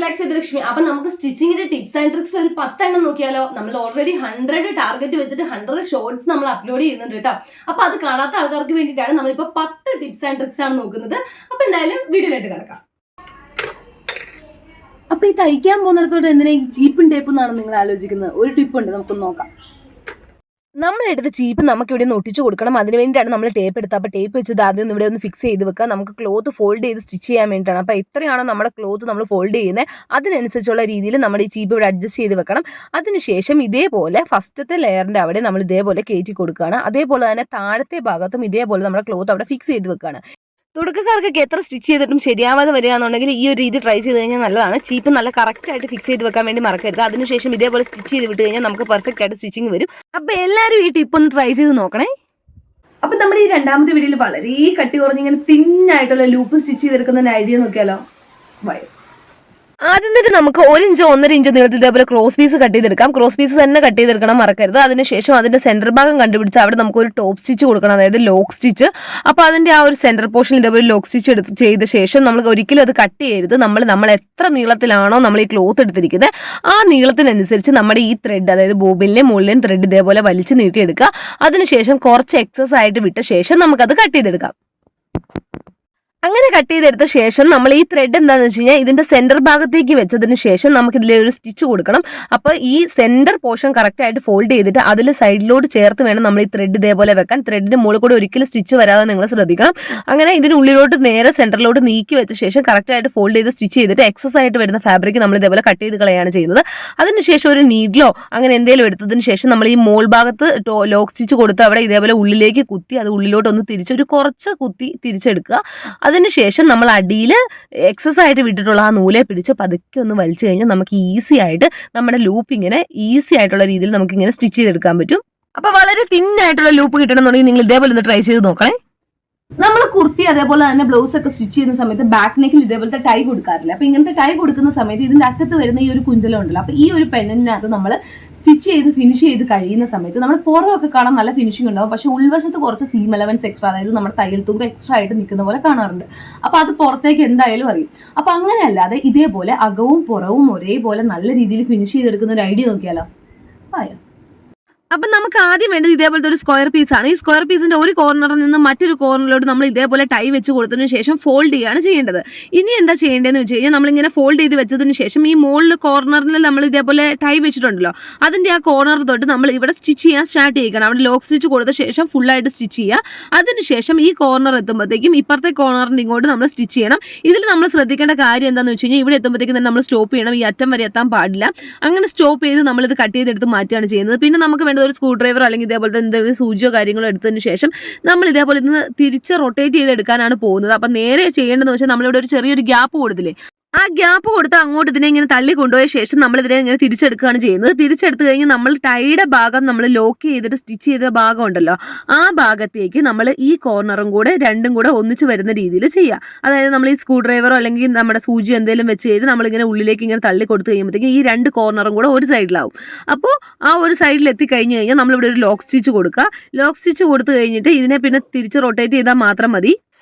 ലാക്സ് ലക്ഷ്മി. അപ്പൊ നമുക്ക് സ്റ്റിച്ചിങ്ങിന്റെ tips and tricks ഒരു 10 എണ്ണം നോക്കിയാലോ? നമ്മൾ ഓൾറെഡി 100 ടാർഗറ്റ് വെച്ചിട്ട് 100 ഷോർട്സ് നമ്മൾ അപ്ലോഡ് ചെയ്യുന്നുണ്ട് കേട്ടോ. അപ്പൊ അത് കാണാത്ത ആൾക്കാർക്ക് വേണ്ടിയിട്ടാണ് നമ്മളിപ്പോ 10 ടിപ്സ് ആൻഡ് ട്രിക്സ് ആണ് നോക്കുന്നത്. അപ്പൊ എന്തായാലും വീഡിയോയിലായിട്ട് കിടക്കാം. അപ്പൊ ഈ തയ്ക്കാൻ പോകുന്നിടത്തോട്ട് എന്തിനാ ഈ ചീപ്പും ടേപ്പും എന്നാണ് നിങ്ങൾ ആലോചിക്കുന്നത്? ഒരു ടിപ്പ് ഉണ്ട്, നമുക്കൊന്ന് നോക്കാം. നമ്മളെടുത്ത ചീപ്പ് നമുക്ക് ഇവിടെ ഒന്ന് ഒട്ടിച്ചു കൊടുക്കണം. അതിന് വേണ്ടിയിട്ടാണ് നമ്മൾ ടേപ്പ് എടുത്തത്. അപ്പോൾ ടേപ്പ് വെച്ചത് ആദ്യം ഒന്ന് ഇവിടെ ഒന്ന് ഫിക്സ് ചെയ്ത് വെക്കുക. നമുക്ക് ക്ലോത്ത് ഫോൾഡ് ചെയ്ത് സ്റ്റിച്ച് ചെയ്യാൻ വേണ്ടിയിട്ടാണ്. അപ്പോൾ എത്രയാണോ നമ്മുടെ ക്ലോത്ത് നമ്മൾ ഫോൾഡ് ചെയ്യുന്നത് അതിനനുസരിച്ചുള്ള രീതിയിൽ നമ്മൾ ഈ ചീപ്പ് ഇവിടെ അഡ്ജസ്റ്റ് ചെയ്ത് വെക്കണം. അതിനുശേഷം ഇതേപോലെ ഫസ്റ്റത്തെ ലെയറിൻ്റെ അവിടെ നമ്മൾ ഇതേപോലെ കയറ്റി കൊടുക്കുകയാണ്. അതേപോലെ തന്നെ താഴത്തെ ഭാഗത്തും ഇതേപോലെ നമ്മുടെ ക്ലോത്ത് അവിടെ ഫിക്സ് ചെയ്ത് വെക്കുകയാണ്. തുടക്കക്കാർക്കൊക്കെ എത്ര സ്റ്റിച്ച് ചെയ്തിട്ടും ശരിയാവാതെ വരികയാണെന്നുണ്ടെങ്കിൽ ഈ ഒരു രീതി ട്രൈ ചെയ്ത് കഴിഞ്ഞാൽ നല്ലതാണ്. ചീപ്പ് നല്ല കറക്റ്റായിട്ട് ഫിക്സ് ചെയ്ത് വെക്കാൻ വേണ്ടി മറക്കരുത്. അതിനുശേഷം ഇതേപോലെ സ്റ്റിച്ച് ചെയ്ത് വിട്ട് കഴിഞ്ഞാൽ നമുക്ക് പെർഫെക്റ്റ് ആയിട്ട് സ്റ്റിച്ചിങ് വരും. അപ്പോൾ എല്ലാവരും ഈ ടിപ്പ് ഒന്ന് ട്രൈ ചെയ്ത് നോക്കണേ. അപ്പം നമ്മുടെ ഈ രണ്ടാമത്തെ വീഡിയോയിൽ വളരെ കട്ടി കുറഞ്ഞ് ഇങ്ങനെ തിന്നായിട്ടുള്ള ലൂപ്പ് സ്റ്റിച്ച് ചെയ്തെടുക്കുന്ന ഐഡിയ നോക്കിയാലോ? ആദ്യം തന്നെ നമുക്ക് 1 ഇഞ്ചോ 1.5 ഇഞ്ചോ നീളത്തിൽ ഇതേപോലെ ക്രോസ് പീസ് കട്ട് ചെയ്തെടുക്കാം. ക്രോസ് പീസ് തന്നെ കട്ട് ചെയ്തെടുക്കണം, മറക്കരുത്. അതിനുശേഷം അതിന്റെ സെന്റർ ഭാഗം കണ്ടുപിടിച്ച് അവിടെ നമുക്ക് ഒരു ടോപ്പ് സ്റ്റിച്ച് കൊടുക്കണം, അതായത് ലോക്ക് സ്റ്റിച്ച്. അപ്പോൾ അതിന്റെ ആ ഒരു സെന്റർ പോർഷൻ ഇതേപോലെ ലോക്ക് സ്റ്റിച്ച് ചെയ്ത ശേഷം നമ്മൾ ഒരിക്കലും അത് കട്ട് ചെയ്യരുത്. നമ്മൾ എത്ര നീളത്തിലാണോ നമ്മൾ ഈ ക്ലോത്ത് എടുത്തിരിക്കുന്നത് ആ നീളത്തിനനുസരിച്ച് നമ്മുടെ ഈ ത്രെഡ്, അതായത് ബോബിനിലെയും മുകളിലെയും ത്രെഡ് ഇതേപോലെ വലിച്ച് നീട്ടിയെടുക്കുക. അതിനുശേഷം കുറച്ച് എക്സസ് ആയിട്ട് വിട്ട ശേഷം നമുക്കത് കട്ട് ചെയ്തെടുക്കാം. അങ്ങനെ കട്ട് ചെയ്തെടുത്ത ശേഷം നമ്മൾ ഈ ത്രെഡ് എന്താണെന്ന് വെച്ച് കഴിഞ്ഞാൽ ഇതിന്റെ സെന്റർ ഭാഗത്തേക്ക് വെച്ചതിന് ശേഷം നമുക്ക് ഇതിലെ ഒരു സ്റ്റിച്ച് കൊടുക്കണം. അപ്പോൾ ഈ സെന്റർ പോർഷൻ കറക്റ്റ് ആയിട്ട് ഫോൾഡ് ചെയ്തിട്ട് അതിൽ സൈഡിലോട്ട് ചേർത്ത് വേണം നമ്മൾ ഈ ത്രെഡ് ഇതേപോലെ വെക്കാൻ. ത്രെഡിന്റെ മുകളിൽ കൂടെ ഒരിക്കലും സ്റ്റിച്ച് വരാതെ നിങ്ങൾ ശ്രദ്ധിക്കണം. അങ്ങനെ ഇതിനുള്ളിലോട്ട് നേരെ സെന്ററിലോട്ട് നീക്കി വെച്ച ശേഷം കറക്റ്റ് ആയിട്ട് ഫോൾഡ് ചെയ്ത് സ്റ്റിച്ച് ചെയ്തിട്ട് എക്സസ് ആയിട്ട് വരുന്ന ഫാബ്രിക് നമ്മൾ ഇതേപോലെ കട്ട് ചെയ്ത് കളയാണ് ചെയ്യുന്നത്. അതിനുശേഷം ഒരു നീഡിലോ അങ്ങനെ എന്തെങ്കിലും എടുത്തതിന് ശേഷം നമ്മൾ ഈ മോൾ ഭാഗത്ത് ലോക്ക് സ്റ്റിച്ച് കൊടുത്ത് അവിടെ ഇതേപോലെ ഉള്ളിലേക്ക് കുത്തി അത് ഉള്ളിലോട്ട് ഒന്ന് തിരിച്ചൊരു കുറച്ച് കുത്തി തിരിച്ചെടുക്കുക. അതിനുശേഷം നമ്മൾ അടിയിൽ എക്സസ് ആയിട്ട് വിട്ടിട്ടുള്ള ആ നൂലെ പിടിച്ച് പതുക്കെ ഒന്ന് വലിച്ചു കഴിഞ്ഞാൽ നമുക്ക് ഈസി ആയിട്ട് നമ്മുടെ ലൂപ്പ് ഇങ്ങനെ ഈസി ആയിട്ടുള്ള രീതിയിൽ നമുക്ക് ഇങ്ങനെ സ്റ്റിച്ച് ചെയ്തെടുക്കാൻ പറ്റും. അപ്പോൾ വളരെ തിന്നായിട്ടുള്ള ലൂപ്പ് കിട്ടണമെന്നുണ്ടെങ്കിൽ നിങ്ങൾ ഇതേപോലെ ഒന്ന് ട്രൈ ചെയ്ത് നോക്കണേ. നമ്മൾ കുർത്തി അതേപോലെ തന്നെ ബ്ലൗസ് ഒക്കെ സ്റ്റിച്ച് ചെയ്യുന്ന സമയത്ത് ബാക്ക് നെക്കിൽ ഇതേപോലത്തെ ടൈ കൊടുക്കാറില്ല. അപ്പൊ ഇങ്ങനത്തെ ടൈ കൊടുക്കുന്ന സമയത്ത് ഇതിന്റെ അറ്റത്ത് വരുന്ന ഈ ഒരു കുഞ്ചലം ഉണ്ടല്ലോ, അപ്പൊ ഈ ഒരു പെണ്ണിനകത്ത് നമ്മൾ സ്റ്റിച്ച് ചെയ്ത് ഫിനിഷ് ചെയ്ത് കഴിയുന്ന സമയത്ത് നമ്മൾ പുറമൊക്കെ കാണാൻ നല്ല ഫിനിഷിംഗ് ഉണ്ടാവും. പക്ഷെ ഉൾവശത്ത് കുറച്ച് സീം എലവൻസ് എക്സ്ട്രാ, അതായത് നമ്മുടെ തയ്യൽ തുമ്പ് എക്സ്ട്രാ ആയിട്ട് നിൽക്കുന്ന പോലെ കാണാറുണ്ട്. അപ്പൊ അത് പുറത്തേക്ക് എന്തായാലും അറിയും. അപ്പൊ അങ്ങനെ അല്ലാതെ ഇതേപോലെ അകവും പുറവും ഒരേപോലെ നല്ല രീതിയിൽ ഫിനിഷ് ചെയ്തെടുക്കുന്ന ഒരു ഐഡിയ നോക്കിയാലോ? ആയോ? അപ്പം നമുക്ക് ആദ്യം വേണ്ടത് ഇതേപോലത്തെ ഒരു സ്ക്വയർ പീസാണ്. ഈ സ്ക്വയർ പീസിന്റെ ഒരു കോർണറിൽ നിന്ന് മറ്റൊരു കോർണറിലോട്ട് നമ്മൾ ഇതേപോലെ ടൈ വെച്ച് കൊടുത്തതിന് ശേഷം ഫോൾഡ് ചെയ്യുകയാണ് ചെയ്യേണ്ടത്. ഇനി എന്താ ചെയ്യേണ്ടതെന്ന് വെച്ച് കഴിഞ്ഞാൽ നമ്മളിങ്ങനെ ഫോൾഡ് ചെയ്ത് വെച്ചതിന് ശേഷം ഈ മുകളിൽ കോർണറിൽ നമ്മൾ ഇതേപോലെ ടൈ വെച്ചിട്ടുണ്ടല്ലോ, അതിന്റെ ആ കോർണർ തൊട്ട് നമ്മൾ ഇവിടെ സ്റ്റിച്ച് ചെയ്യാൻ സ്റ്റാർട്ട് ചെയ്യിക്കണം. അവിടെ ലോക്ക് സ്റ്റിച്ച് കൊടുത്ത ശേഷം ഫുള്ളായിട്ട് സ്റ്റിച്ച് ചെയ്യുക. അതിനുശേഷം ഈ കോർണർ എത്തുമ്പോഴത്തേക്കും ഇപ്പുറത്തെ കോർണറിന്റെ ഇങ്ങോട്ട് നമ്മൾ സ്റ്റിച്ച് ചെയ്യണം. ഇതിൽ നമ്മൾ ശ്രദ്ധിക്കേണ്ട കാര്യം എന്താണെന്ന് വെച്ച് കഴിഞ്ഞാൽ ഇവിടെ എത്തുമ്പോഴത്തേക്കും തന്നെ നമ്മൾ സ്റ്റോപ്പ് ചെയ്യണം. ഈ അറ്റം വരെ എത്താൻ പാടില്ല. അങ്ങനെ സ്റ്റോപ്പ് ചെയ്ത് നമ്മളിത് കട്ട് ചെയ്തെടുത്ത് മാറ്റുകയാണ് ചെയ്യുന്നത്. പിന്നെ നമുക്ക് വേണ്ടത് ഒരു സ്ക്രൂ ഡ്രൈവർ അല്ലെങ്കിൽ ഇതേപോലത്തെ എന്തെങ്കിലും സൂചിയോ കാര്യങ്ങളോ എടുത്തതിന് ശേഷം നമ്മൾ ഇതേപോലെ ഇന്ന് തിരിച്ച് റൊട്ടേറ്റ് ചെയ്തെടുക്കാനാണ് പോകുന്നത്. അപ്പം നേരെ ചെയ്യേണ്ടതെന്ന് വെച്ചാൽ നമ്മളിവിടെ ഒരു ചെറിയൊരു ഗ്യാപ്പ് കൊടുത്തില്ലേ, ആ ഗ്യാപ്പ് കൊടുത്ത് അങ്ങോട്ട് ഇതിനെ ഇങ്ങനെ തള്ളി കൊണ്ടുപോയ ശേഷം നമ്മൾ ഇതിനെ ഇങ്ങനെ തിരിച്ചെടുക്കുകയാണ് ചെയ്യുന്നത്. തിരിച്ചെടുത്ത് കഴിഞ്ഞ് നമ്മൾ ടൈയുടെ ഭാഗം നമ്മൾ ലോക്ക് ചെയ്തിട്ട് സ്റ്റിച്ച് ചെയ്ത ഭാഗം ഉണ്ടല്ലോ, ആ ഭാഗത്തേക്ക് നമ്മൾ ഈ കോർണറും കൂടെ രണ്ടും കൂടെ ഒന്നിച്ച് വരുന്ന രീതിയിൽ ചെയ്യുക. അതായത് നമ്മൾ ഈ സ്ക്രൂ ഡ്രൈവറോ അല്ലെങ്കിൽ നമ്മുടെ സൂചി എന്തെങ്കിലും വെച്ച് കഴിഞ്ഞ് നമ്മളിങ്ങനെ ഉള്ളിലേക്ക് ഇങ്ങനെ തള്ളി കൊടുത്ത് കഴിയുമ്പോഴത്തേക്കും ഈ രണ്ട് കോർണറും കൂടെ ഒരു സൈഡിലാവും. അപ്പോൾ ആ ഒരു സൈഡിൽ എത്തിക്കഴിഞ്ഞ് കഴിഞ്ഞാൽ നമ്മളിവിടെ ഒരു ലോക്ക് സ്റ്റിച്ച് കൊടുക്കുക. ലോക്ക് സ്റ്റിച്ച് കൊടുത്ത് കഴിഞ്ഞിട്ട് ഇതിനെ പിന്നെ തിരിച്ച് റൊട്ടേറ്റ് ചെയ്താൽ മാത്രം മതി.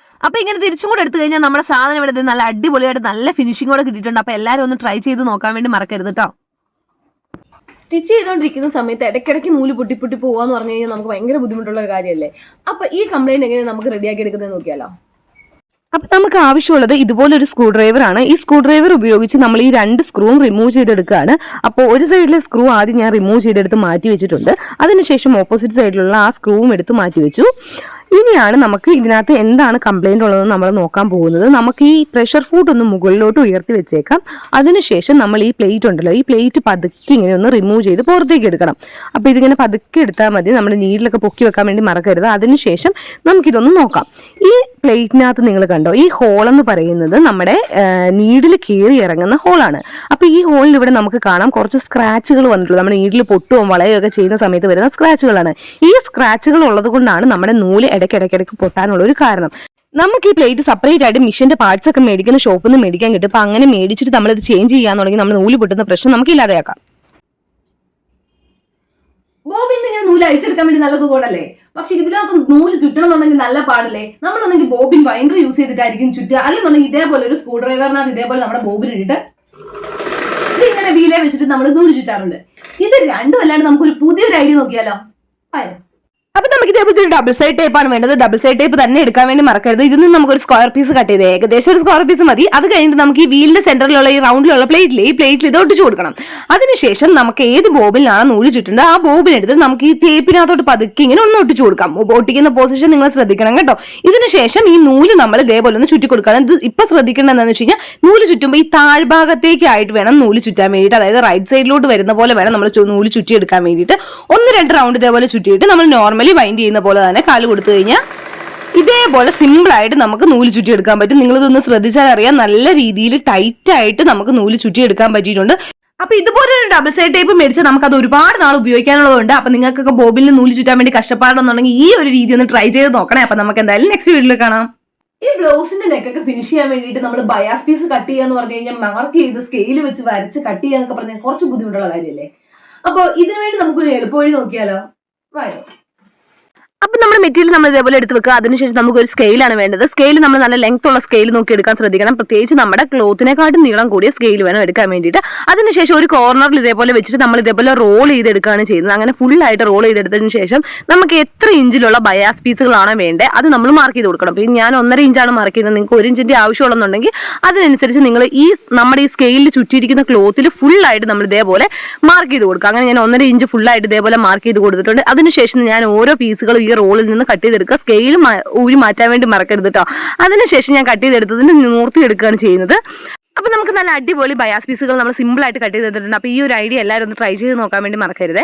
അപ്പോൾ ഇങ്ങനെ തിരിച്ചും കൂടെ എടുത്തു കഴിഞ്ഞാൽ നമ്മുടെ സാധനം ഇവിടെ നല്ല അടിപൊളിയായിട്ട് നല്ല ഫിനിഷിങ്ങോടെ കിട്ടിയിട്ടുണ്ട്. അപ്പോൾ എല്ലാവരും ഒന്ന് ട്രൈ ചെയ്ത് നോക്കാൻ വേണ്ടി മറക്കരുത് കേട്ടോ. സ്റ്റിച്ച് ചെയ്തുകൊണ്ടിരിക്കുന്ന സമയത്ത് ഇടയ്ക്കിടയ്ക്ക് നൂല് പൊട്ടി പോകാന്ന് പറഞ്ഞു കഴിഞ്ഞാൽ നമുക്ക് ഭയങ്കര ബുദ്ധിമുട്ടുള്ള ഒരു കാര്യമല്ലേ. അപ്പോൾ ഈ കംപ്ലൈൻറ്റ് എങ്ങനെ നമുക്ക് റെഡിയാക്കി എടുക്കുന്നത് നോക്കിയാലോ? അപ്പം നമുക്ക് ആവശ്യമുള്ളത് ഇതുപോലൊരു സ്ക്രൂ ഡ്രൈവർ ആണ്. ഈ സ്ക്രൂ ഡ്രൈവർ ഉപയോഗിച്ച് നമ്മൾ ഈ 2 സ്ക്രൂവും റിമൂവ് ചെയ്തെടുക്കുകയാണ്. അപ്പോൾ ഒരു സൈഡിലെ സ്ക്രൂ ആദ്യം ഞാൻ റിമൂവ് ചെയ്തെടുത്ത് മാറ്റി വെച്ചിട്ടുണ്ട്. അതിനുശേഷം ഓപ്പോസിറ്റ് സൈഡിലുള്ള ആ സ്ക്രൂവും എടുത്ത് മാറ്റി വെച്ചു. ഇനിയാണ് നമുക്ക് ഇതിനകത്ത് എന്താണ് കംപ്ലൈൻറ്റ് ഉള്ളതെന്ന് നമ്മൾ നോക്കാൻ പോകുന്നത്. നമുക്ക് ഈ പ്രഷർ ഫുഡ് ഒന്ന് മുകളിലോട്ട് ഉയർത്തി വെച്ചേക്കാം. അതിനുശേഷം നമ്മൾ ഈ പ്ലേറ്റ് ഉണ്ടല്ലോ, ഈ പ്ലേറ്റ് പതുക്കെ ഇങ്ങനെ ഒന്ന് റിമൂവ് ചെയ്ത് പുറത്തേക്ക് എടുക്കണം. അപ്പോൾ ഇതിങ്ങനെ പതുക്കെ എടുത്താൽ മതി. നമ്മൾ നീഡിലൊക്കെ പൊക്കി വെക്കാൻ വേണ്ടി മറക്കരുത്. അതിനുശേഷം നമുക്കിതൊന്ന് നോക്കാം. ഈ പ്ലേറ്റിനകത്ത് നിങ്ങൾ കണ്ടോ, ഈ ഹോളെന്ന് പറയുന്നത് നമ്മുടെ നീഡിൽ കയറി ഇറങ്ങുന്ന ഹോളാണ്. അപ്പോൾ ഈ ഹോളിൽ ഇവിടെ നമുക്ക് കാണാം കുറച്ച് സ്ക്രാച്ചുകൾ വന്നിട്ടുള്ളൂ. നമ്മുടെ നീഡിൽ പൊട്ടുകയും വളയുകയൊക്കെ ചെയ്യുന്ന സമയത്ത് വരുന്ന സ്ക്രാച്ചുകളാണ്. ഈ സ്ക്രാച്ചുകൾ ഉള്ളത് കൊണ്ടാണ് നമ്മുടെ നൂല് ഇടയ്ക്കിടയ്ക്ക് പൊട്ടാനുള്ള ഒരു കാരണം. നമുക്ക് ഈ പ്ലേറ്റ് സെപ്പറേറ്റ് ആയിട്ട് മിഷന്റെ പാർട്സ് ഒക്കെ മേടിക്കുന്ന ഷോപ്പിൽ നിന്ന് മേടിക്കാൻ കിട്ടും. അപ്പോൾ അങ്ങനെ മേടിച്ചിട്ട് നമ്മളിത് ചേഞ്ച് ചെയ്യാന്നുണ്ടെങ്കിൽ നമ്മൾ നൂല് പൊട്ടുന്ന പ്രശ്നം നമുക്ക് ഇല്ലാതെയാക്കാം. ബോബിൽ നിന്ന് നൂല് അഴിച്ചെടുക്കാൻ വേണ്ടി നല്ല സുഖമാണല്ലേ. പക്ഷെ ഇതിനകത്ത് നൂല് ചുറ്റണമെന്നുണ്ടെങ്കിൽ നല്ല പാടല്ലേ. നമ്മളൊന്നെങ്കിൽ ബോബിൻ വൈൻഡർ യൂസ് ചെയ്തിട്ടായിരിക്കും ചുറ്റുക. അല്ലെന്നുണ്ടെങ്കിൽ ഇതേപോലെ ഒരു സ്ക്രൂ ഡ്രൈവറിനകത്ത് ഇതേപോലെ നമ്മുടെ ബോബിൻ ഇട്ടിട്ട് ഇങ്ങനെ വീലെ വെച്ചിട്ട് നമ്മൾ നൂല് ചുറ്റാറുണ്ട്. ഇത് രണ്ടും അല്ലാണ്ട് നമുക്കൊരു പുതിയൊരു ഐഡിയ നോക്കിയാലോ? ആയോ? അപ്പൊ നമുക്ക് ഇതേപോലത്തെ ഒരു ഡബിൾ സൈഡ് ടേപ്പ് ആണ് വേണ്ടത്. ഡബിൾ സൈഡ് ടേപ്പ് തന്നെ എടുക്കാൻ വേണ്ടി മറക്കരുത്. ഇതിൽ നിന്ന് നമുക്ക് ഒരു സ്ക്വയർ പീസ് കട്ട് ചെയ്ത് ഏകദേശം ഒരു സ്ക്വയർ പീസ് മതി. അത് കഴിഞ്ഞിട്ട് നമുക്ക് ഈ വീലിന്റെ സെന്ററിലുള്ള ഈ റൗണ്ടിലുള്ള ഈ പ്ലേറ്റിൽ ഇത് ഒട്ടിച്ചു കൊടുക്കണം. അതിനുശേഷം നമുക്ക് ഏത് ബോബിലാണ് നൂല് ചുറ്റുന്നത് ആ ബോബിനെടുത്ത് നമുക്ക് ഈ ടേപ്പിനകത്തോട്ട് പതുക്കി ഇങ്ങനെ ഒന്ന് ഒട്ടിച്ചു കൊടുക്കാം. ഒട്ടിക്കുന്ന പൊസിഷൻ നിങ്ങൾ ശ്രദ്ധിക്കണം കേട്ടോ. ഇതിനുശേഷം ഈ നൂല് നമ്മൾ ഇതേപോലെ ഒന്ന് ചുറ്റി കൊടുക്കണം. ഇത് ഇപ്പൊ ശ്രദ്ധിക്കേണ്ടത് എന്താണെന്ന് വെച്ച് കഴിഞ്ഞാൽ നൂല് ചുറ്റുമ്പോൾ ഈ താഴ്ഭാഗത്തേക്കായിട്ട് വേണം നൂല് ചുറ്റാൻ വേണ്ടിയിട്ട്, അതായത് റൈറ്റ് സൈഡിലോട്ട് വരുന്ന പോലെ വേണം നമ്മൾ നൂല് ചുറ്റി എടുക്കാൻ വേണ്ടിയിട്ട്. 1-2 റൗണ്ട് ഇതേപോലെ ചുറ്റിയിട്ട് നമ്മൾ നോർമലി വൈൻഡ് ചെയ്യുന്ന പോലെ തന്നെ കാല് കൊടുത്തു കഴിഞ്ഞാൽ ഇതേപോലെ സിമ്പിൾ ആയിട്ട് നമുക്ക് നൂല് ചുറ്റി എടുക്കാൻ പറ്റും. നിങ്ങളിതൊന്ന് ശ്രദ്ധിച്ചാൽ അറിയാം, നല്ല രീതിയിൽ ടൈറ്റ് ആയിട്ട് നമുക്ക് നൂല് ചുറ്റി എടുക്കാൻ പറ്റിയിട്ടുണ്ട്. അപ്പൊ ഇതുപോലെ ഒരു ഡബിൾ സൈഡ് ടേപ്പ് മേടിച്ചാൽ നമുക്ക് അത് ഒരുപാട് നാൾ ഉപയോഗിക്കാനുള്ളതുണ്ട്. അപ്പൊ നിങ്ങൾക്കൊക്കെ ബോബിലിന് നൂല് ചുറ്റാൻ വേണ്ടി കഷ്ടപ്പാടെന്നുണ്ടെങ്കിൽ ഈ ഒരു രീതി ഒന്ന് ട്രൈ ചെയ്ത് നോക്കണേ. അപ്പൊ നമുക്ക് എന്തായാലും നെക്സ്റ്റ് വീഡിയോയിൽ കാണാം. ഈ ബ്ലൗസിന്റെ നെക്കൊക്കെ ഫിനിഷ് ചെയ്യാൻ വേണ്ടിയിട്ട് നമ്മൾ ബയാസ് പീസ് കട്ട് ചെയ്യാന്ന് പറഞ്ഞു കഴിഞ്ഞാൽ മാർക്ക് ചെയ്ത് സ്കെയിൽ വെച്ച് വരച്ച് കട്ട് ചെയ്യാന്നൊക്കെ പറഞ്ഞാൽ കുറച്ച് ബുദ്ധിമുട്ടുള്ള കാര്യമല്ലേ. അപ്പൊ ഇതിനു വേണ്ടി നമുക്കൊരു എളുപ്പവഴി നോക്കിയാലോ? വായോ. അപ്പൊ നമ്മുടെ മെറ്റീരിയൽ നമ്മൾ ഇതേപോലെ എടുത്ത് വെക്കുക. അതിനുശേഷം നമുക്ക് ഒരു സ്കെയിലാണ് വേണ്ടത്. സ്കെയിൽ നമ്മൾ നല്ല ലെങ്ത് ഉള്ള സ്കെയിൽ നോക്കി എടുക്കാൻ ശ്രദ്ധിക്കണം. പ്രത്യേകിച്ച് നമ്മുടെ ക്ലോത്തിനെക്കാട്ടും നീളം കൂടിയ സ്കെയിൽ വേണം എടുക്കാൻ വേണ്ടിയിട്ട്. അതിനുശേഷം ഒരു കോർണറിൽ ഇതേപോലെ വെച്ചിട്ട് നമ്മൾ ഇതേപോലെ റോൾ ചെയ്തെടുക്കുകയാണ് ചെയ്യുന്നത്. അങ്ങനെ ഫുള്ളായിട്ട് റോൾ ചെയ്തെടുത്തതിന് ശേഷം നമുക്ക് എത്ര ഇഞ്ചിലുള്ള ബയാസ് പീസുകളാണ് വേണ്ടത് അത് നമ്മൾ മാർക്ക് ചെയ്ത് കൊടുക്കണം. പിന്നെ ഞാൻ 1.5 ഇഞ്ചാണ് മാർക്ക് ചെയ്യുന്നത്. നിങ്ങൾക്ക് 1 ഇഞ്ചിന്റെ ആവശ്യമുള്ളതെന്നുണ്ടെങ്കിൽ അതിനനുസരിച്ച് നിങ്ങൾ നമ്മുടെ ഈ സ്കെയിലിൽ ചുറ്റിയിരിക്കുന്ന ക്ലോത്തിൽ ഫുള്ളായിട്ട് നമ്മൾ ഇതേപോലെ മാർക്ക് ചെയ്ത് കൊടുക്കുക. അങ്ങനെ ഞാൻ 1.5 ഇഞ്ച് ഫുള്ളായിട്ട് ഇതേപോലെ മാർക്ക് ചെയ്ത് കൊടുത്തിട്ടുണ്ട്. അതിനുശേഷം ഞാൻ ഓരോ പീസുകളും ഈ റോളിൽ നിന്ന് കട്ട് ചെയ്തെടുക്കുക. സ്കെയിൽ ഊരി മാറ്റാൻ വേണ്ടി മറക്കരുത് കേട്ടോ. അതിനുശേഷം ഞാൻ കട്ട് ചെയ്തെടുത്തതിന് നിവർത്തി എടുക്കുകയാണ് ചെയ്യുന്നത്. അപ്പൊ നമുക്ക് നല്ല അടിപൊളി ബയാസ് പീസുകൾ നമ്മൾ സിമ്പിൾ ആയിട്ട് കട്ട് ചെയ്തെടുത്തിട്ടുണ്ട്. അപ്പൊ ഈ ഒരു ഐഡിയ എല്ലാവരും ഒന്ന് ട്രൈ ചെയ്ത് നോക്കാൻ വേണ്ടി മറക്കരുത്.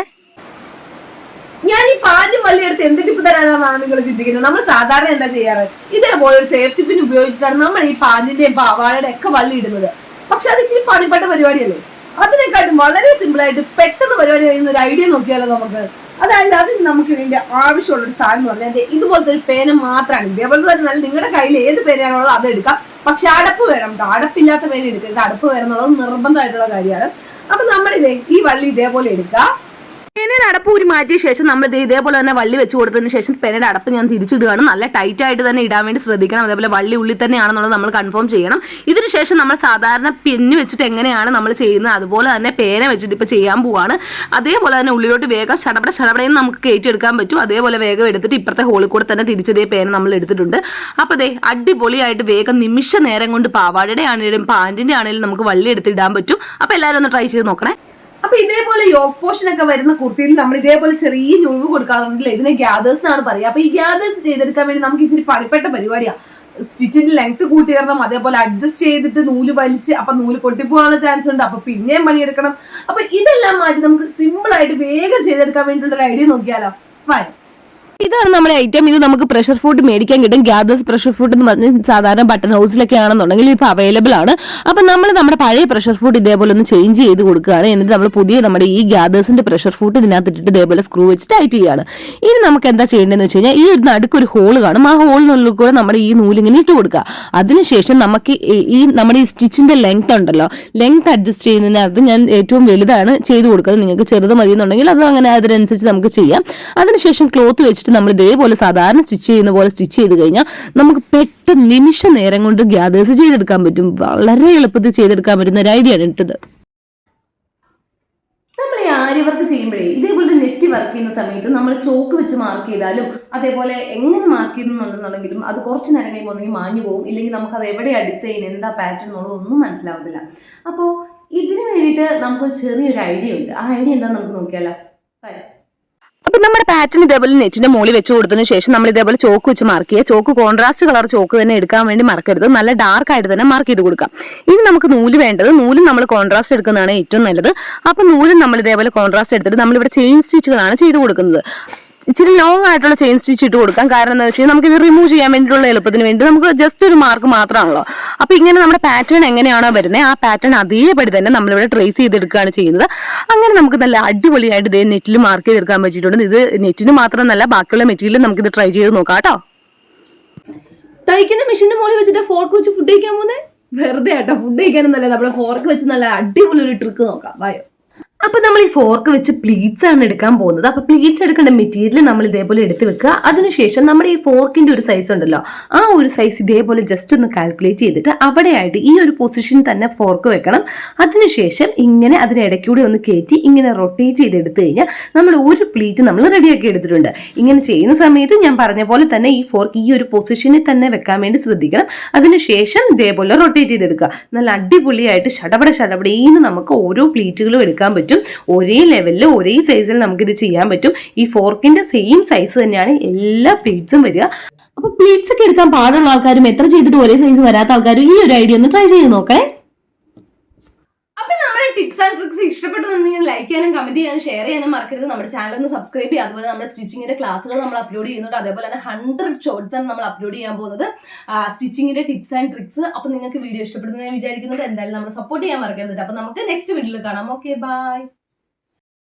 ഞാൻ ഈ പാൻറ്റും വള്ളിയെടുത്ത് എന്ത് ടിപ്പ് തരാനാണ് നിങ്ങൾ ചിന്തിക്കുന്നത്? നമ്മൾ സാധാരണ എന്താ ചെയ്യാറ്? ഇതേപോലെ ഒരു സേഫ്റ്റി പിൻ ഉപയോഗിച്ചിട്ടാണ് നമ്മൾ ഈ പാൻറ്റിന്റെയും പാവാടയുടെ ഒക്കെ വള്ളി ഇടുന്നത്. പക്ഷെ അത് ഇച്ചിരി പണിപ്പെട്ട പരിപാടിയല്ലേ. അതിനെക്കാട്ടും വളരെ സിമ്പിൾ ആയിട്ട് പെട്ടെന്ന് പരിപാടി കഴിയുന്ന ഒരു ഐഡിയ നോക്കിയാലോ നമുക്ക്? അതായത് അതിന് നമുക്ക് വേണ്ടി ആവശ്യമുള്ള ഒരു സാധനം എന്ന് പറഞ്ഞാൽ ഇതുപോലത്തെ ഒരു പേന മാത്രമാണ്. ഇതേപോലത്തെ തന്നെ നിങ്ങളുടെ കയ്യിൽ ഏത് പേനയാണുള്ളത് അത് എടുക്കാം. പക്ഷെ അടപ്പ് വേണം. അടപ്പില്ലാത്ത പേന എടുക്കരുത്, അടപ്പ് വേണം എന്നുള്ളത് നിർബന്ധമായിട്ടുള്ള കാര്യമാണ്. അപ്പൊ നമ്മളിതേ ഈ വള്ളി ഇതേപോലെ എടുക്കുക. പേനയുടെ അടപ്പ് ഊരി മാറ്റിയ ശേഷം നമ്മൾ ഇതേപോലെ തന്നെ വള്ളി വെച്ച് കൊടുത്തതിന് ശേഷം പേനയുടെ അടപ്പ് ഞാൻ തിരിച്ചിടുകയാണ്. നല്ല ടൈറ്റ് ആയിട്ട് തന്നെ ഇടാൻ വേണ്ടി ശ്രദ്ധിക്കണം. അതേപോലെ വള്ളി ഉള്ളിൽ തന്നെയാണെന്നുള്ളത് നമ്മൾ കൺഫേം ചെയ്യണം. ഇതിനുശേഷം നമ്മൾ സാധാരണ പെന്ന് വെച്ചിട്ട് എങ്ങനെയാണ് നമ്മൾ ചെയ്യുന്നത് അതുപോലെ തന്നെ പേന വെച്ചിട്ട് ഇപ്പോൾ ചെയ്യാൻ പോവാണ്. അതേപോലെ തന്നെ ഉള്ളിലോട്ട് വേഗം ഷടപടയെന്ന് നമുക്ക് കയറ്റിയെടുക്കാൻ പറ്റും. അതേപോലെ വേഗം എടുത്തിട്ട് ഇപ്പുറത്തെ ഹോളിൽ കൂടെ തന്നെ തിരിച്ചതേ പേന നമ്മൾ എടുത്തിട്ടുണ്ട്. അപ്പോൾ ദേ അടിപൊളിയായിട്ട് വേഗം നിമിഷ നേരം കൊണ്ട് പാവാടയുടെ ആണെങ്കിലും പാൻറ്റിൻ്റെ ആണെങ്കിലും നമുക്ക് വള്ളി എടുത്തിടാൻ പറ്റും. അപ്പോൾ എല്ലാവരും ഒന്ന് ട്രൈ ചെയ്ത് നോക്കണേ. അപ്പൊ ഇതേപോലെ യോക്ക് പോർഷൻ ഒക്കെ വരുന്ന കുർത്തിയിൽ നമ്മൾ ഇതേപോലെ ചെറിയ ഞൂവ് കൊടുക്കാറുണ്ടല്ലോ. ഇതിനെ ഗ്യാദേഴ്സ് എന്നാണ് പറയുക. അപ്പൊ ഈ ഗ്യാദേഴ്സ് ചെയ്തെടുക്കാൻ വേണ്ടി നമുക്ക് ഇച്ചിരി പണിപ്പെട്ട പരിപാടിയാണ്. സ്റ്റിച്ചിന്റെ ലെങ്ത് കൂട്ടി തരണം, അതേപോലെ അഡ്ജസ്റ്റ് ചെയ്തിട്ട് നൂല് വലിച്ച് അപ്പൊ നൂല് പൊട്ടിപ്പോകാനുള്ള ചാൻസ് ഉണ്ട്. അപ്പൊ പിന്നെയും പണിയെടുക്കണം. അപ്പൊ ഇതെല്ലാം മാറ്റി നമുക്ക് സിമ്പിൾ ആയിട്ട് വേഗം ചെയ്തെടുക്കാൻ വേണ്ടിയിട്ടുള്ള ഒരു ഐഡിയ നോക്കിയാലോ? ഇതാണ് നമ്മുടെ ഐറ്റം. ഇത് നമുക്ക് പ്രഷർ ഫുഡ് മേടിക്കാൻ കിട്ടും. ഗ്യാദേഴ്സ് പ്രഷർ ഫുഡ് എന്ന് പറഞ്ഞ് സാധാരണ ബട്ടൺ ഹൗസിലൊക്കെ ആണെന്നുണ്ടെങ്കിൽ ഇപ്പൊ അവൈലബിൾ ആണ്. അപ്പൊ നമ്മൾ നമ്മുടെ പഴയ പ്രഷർ ഫുഡ് ഇതേപോലെ ഒന്ന് ചേഞ്ച് ചെയ്ത് കൊടുക്കുകയാണ്. എന്നിട്ട് നമ്മൾ പുതിയ നമ്മുടെ ഈ ഗ്യാദേഴ്സിന്റെ പ്രഷർ ഫുഡ് ഇതിനകത്ത് ഇട്ടിട്ട് ഇതേപോലെ സ്ക്രൂ വെച്ച് ടൈറ്റ് ചെയ്യുകയാണ്. ഇനി നമുക്ക് എന്താ ചെയ്യേണ്ടതെന്ന് വെച്ച് കഴിഞ്ഞാൽ ഈ ഒരു നടുക്കൊരു ഹോൾ കാണും. ആ ഹോളിനുള്ളിൽ കൂടെ നമ്മുടെ ഈ നൂലിങ്ങനെ ഇട്ട് കൊടുക്കുക. അതിനുശേഷം നമുക്ക് ഈ നമ്മുടെ ഈ സ്റ്റിച്ചിന്റെ ലെങ്ത് ഉണ്ടല്ലോ, ലെങ്ത് അഡ്ജസ്റ്റ് ചെയ്യുന്നതിനകത്ത് ഞാൻ ഏറ്റവും വലുതാണ് ചെയ്ത് കൊടുക്കുന്നത്. നിങ്ങൾക്ക് ചെറുത് മതി എന്നുണ്ടെങ്കിൽ അത് അങ്ങനെ അതിനനുസരിച്ച് നമുക്ക് ചെയ്യാം. അതിനുശേഷം ക്ലോത്ത് വെച്ചിട്ട് നമ്മൾ ഇതേപോലെ സാധാരണ സ്റ്റിച്ച് ചെയ്യുന്ന പോലെ സ്റ്റിച്ച് ചെയ്ത് കഴിഞ്ഞാൽ നമുക്ക് പെട്ടെന്ന് നിമിഷ നേരം കൊണ്ട് ഗ്യാദേഴ്സ് ചെയ്തെടുക്കാൻ പറ്റും. വളരെ എളുപ്പത്തിൽ ചെയ്തെടുക്കാൻ പറ്റുന്ന ഒരു ഐഡിയ ആണ് ഇട്ടത്. നമ്മൾ ഈ ആര്യ വർക്ക് ചെയ്യുമ്പോഴേ ഇതേപോലെ നെറ്റ് വർക്ക് ചെയ്യുന്ന സമയത്ത് നമ്മൾ ചോക്ക് വെച്ച് മാർക്ക് ചെയ്താലും അതേപോലെ എങ്ങനെ മാർക്ക് ചെയ്യുന്നുണ്ടെന്നുണ്ടെങ്കിലും അത് കുറച്ച് നേരം കഴിയുമ്പോൾ ഒന്നെങ്കിൽ മാഞ്ഞു പോകും, ഇല്ലെങ്കിൽ നമുക്ക് അത് എവിടെയാണ് ഡിസൈൻ എന്താ പാറ്റേൺ എന്നുള്ളത് ഒന്നും മനസ്സിലാവത്തില്ല. അപ്പോൾ ഇതിന് വേണ്ടിയിട്ട് നമുക്കൊരു ചെറിയൊരു ഐഡിയ ഉണ്ട്. ആ ഐഡിയ എന്താണെന്ന് നമുക്ക് നോക്കിയാലോ? അപ്പൊ നമ്മുടെ പാറ്റേൺ ഇതേപോലെ നെറ്റിന്റെ മുകളിൽ വെച്ച് കൊടുത്തതിന് ശേഷം നമ്മൾ ഇതേപോലെ ചോക്ക് വെച്ച് മാർക്ക് ചെയ്യുക. ചോക്ക് കോൺട്രാസ്റ്റ് കളർ ചോക്ക് തന്നെ എടുക്കാൻ വേണ്ടി മറക്കരുത്. നല്ല ഡാർക്ക് ആയിട്ട് തന്നെ മാർക്ക് ചെയ്ത് കൊടുക്കാം. ഇനി നമുക്ക് നൂല് വേണ്ടത്, നൂല് നമ്മൾ കോൺട്രാസ്റ്റ് എടുക്കുന്നതാണ് ഏറ്റവും നല്ലത്. അപ്പൊ നൂലും നമ്മൾ ഇതേപോലെ കോൺട്രാസ്റ്റ് എടുത്തിട്ട് നമ്മളിവിടെ ചെയിൻ സ്റ്റിച്ചുകളാണ് ചെയ്ത് കൊടുക്കുന്നത്. ഇച്ചിരി ലോങ് ആയിട്ടുള്ള ചെയിൻ സ്റ്റിച്ച് ഇട്ട് കൊടുക്കാം. കാരണം എന്താ വെച്ചാൽ നമുക്ക് ഇത് റിമൂവ് ചെയ്യാൻ വേണ്ടിയിട്ടുള്ള എളുപ്പത്തിന് വേണ്ടി നമുക്ക് ജസ്റ്റ് ഒരു മാർക്ക് മാത്രമാണല്ലോ. അപ്പൊ ഇങ്ങനെ നമ്മുടെ പാറ്റേൺ എങ്ങനെയാണോ വരുന്നത് ആ പാറ്റേൺ അതേപടി തന്നെ നമ്മളിവിടെ ട്രേസ് ചെയ്തെടുക്കുകയാണ് ചെയ്യുന്നത്. അങ്ങനെ നമുക്ക് നല്ല അടിപൊളിയായിട്ട് ഇതേ നെറ്റിൽ മാർക്ക് ചെയ്തെടുക്കാൻ പറ്റിയിട്ടുണ്ട്. ഇത് നെറ്റിന് മാത്രമല്ല ബാക്കിയുള്ള മെറ്റീരിയൽ നമുക്കിത് ട്രൈ ചെയ്ത് നോക്കാം കേട്ടോ. തയ്ക്കുന്ന മെഷീന്റെ മുകളിൽ വെച്ചിട്ട് ഫോർക്ക് വെച്ച് ഫുഡ് കഴിക്കാൻ പോകുന്നത് വെറുതെ കേട്ടോ. ഫുഡ് കഴിക്കാനൊന്നല്ല, നമ്മുടെ ഫോർക്ക് വെച്ച് നല്ല അടിപൊളി ഒരു ട്രിക്ക് നോക്കാം. വായോ. അപ്പൊ നമ്മൾ ഈ ഫോർക്ക് വെച്ച് പ്ലീറ്റ്സ് ആണ് എടുക്കാൻ പോകുന്നത്. അപ്പൊ പ്ലീറ്റ്സ് എടുക്കേണ്ട മെറ്റീരിയൽ നമ്മൾ ഇതേപോലെ എടുത്ത് വെക്കുക. അതിനുശേഷം നമ്മുടെ ഈ ഫോർക്കിന്റെ ഒരു സൈസ് ഉണ്ടല്ലോ, ആ ഒരു സൈസ് ഇതേപോലെ ജസ്റ്റ് ഒന്ന് കാൽക്കുലേറ്റ് ചെയ്തിട്ട് അവിടെയായിട്ട് ഈ ഒരു പൊസിഷനിൽ തന്നെ ഫോർക്ക് വെക്കണം. അതിനുശേഷം ഇങ്ങനെ അതിനിടയ്ക്കൂടെ ഒന്ന് കയറ്റി ഇങ്ങനെ റൊട്ടേറ്റ് ചെയ്തെടുത്തു കഴിഞ്ഞാൽ നമ്മൾ ഒരു പ്ലീറ്റ് നമ്മൾ റെഡിയാക്കി എടുത്തിട്ടുണ്ട്. ഇങ്ങനെ ചെയ്യുന്ന സമയത്ത് ഞാൻ പറഞ്ഞ പോലെ തന്നെ ഈ ഫോർക്ക് ഈ ഒരു പൊസിഷനിൽ തന്നെ വെക്കാൻ വേണ്ടി ശ്രദ്ധിക്കണം. അതിനുശേഷം ഇതേപോലെ റൊട്ടേറ്റ് ചെയ്തെടുക്കുക. നല്ല അടിപൊളിയായിട്ട് ഷടപടേന്ന് നമുക്ക് ഓരോ പ്ലീറ്റുകളും എടുക്കാൻ പറ്റും. ഒരേ ലെവലിൽ ഒരേ സൈസിൽ നമുക്കിത് ചെയ്യാൻ പറ്റും. ഈ ഫോർക്കിന്റെ സെയിം സൈസ് തന്നെയാണ് എല്ലാ പ്ലീറ്റ്സും വരിക. അപ്പൊ പ്ലീറ്റ്സ് ഒക്കെ എടുക്കാൻ പാടുള്ള ആൾക്കാരും എത്ര ചെയ്തിട്ട് ഒരേ സൈസ് വരാത്ത ആൾക്കാരും ഈ ഒരു ഐഡിയ ഒന്ന് ട്രൈ ചെയ്ത് നോക്കണേ. അപ്പൊ നമ്മുടെ ടിപ്സ് ആൻഡ് ട്രിക്സ് ഇഷ്ടപ്പെട്ടെന്നുണ്ടെങ്കിൽ ലൈക്ക് ചെയ്യാനും കമന്റ് ചെയ്യാനും ഷെയർ ചെയ്യാനും മറക്കരുത്. നമ്മുടെ ചാനൽ ഒന്ന് സബ്സ്ക്രൈബ് ചെയ്യുക. അതുപോലെ നമ്മുടെ സ്റ്റിച്ചിങ്ങിന്റെ ക്ലാസ്സുകൾ നമ്മൾ അപ്ലോഡ് ചെയ്യുന്നുണ്ട്. അതേപോലെ തന്നെ 100 ഷോർട്സ് ആണ് നമ്മൾ അപ്ലോഡ് ചെയ്യാൻ പോകുന്നത്, സ്റ്റിച്ചിങ്ങിന്റെ ടിപ്സ് ആൻഡ് ട്രിക്സ്. അപ്പൊ നിങ്ങൾക്ക് വീഡിയോ ഇഷ്ടപ്പെടുന്ന ഞാൻ വിചാരിക്കുന്നത്. എന്തായാലും നമ്മൾ സപ്പോർട്ട് ചെയ്യാൻ മറക്കരുത്. അപ്പൊ നമുക്ക് നെക്സ്റ്റ് വീഡിയോയിൽ കാണാം. Okay, by.